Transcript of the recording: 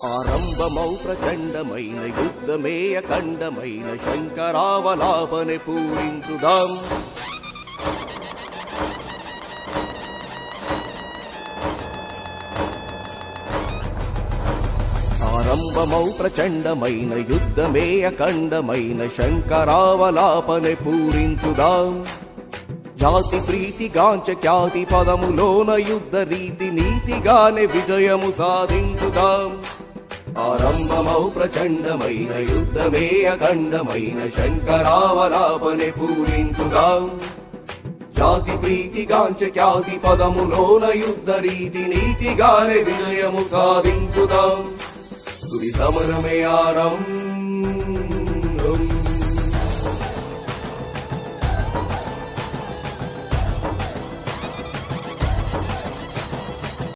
ఆరంభమౌ ప్రచండమైన యుద్ధమే అఖండమైన శంకరావలాపనే పూరించుదాం. ఆరంభమౌ ప్రచండమైన యుద్ధమే అఖండమైన శంకరావలాపనే పూరించుదాం. జాతి ప్రీతి గాంచ ఖ్యాతి పదములోన యుద్ధ రీతి నీతిగానే విజయము సాధించుదాం. ఆరంభమౌ ప్రచండమైన యుద్ధమే అఖండమైన శంకరావలాపనే పూరించుదాం. జాతి ప్రీతి గాంచ ఖ్యాతి పదములోన యుద్ధ రీతి నీతిగానే విజయము సాధించుదాం. తుది సమరమే ఆరంభం.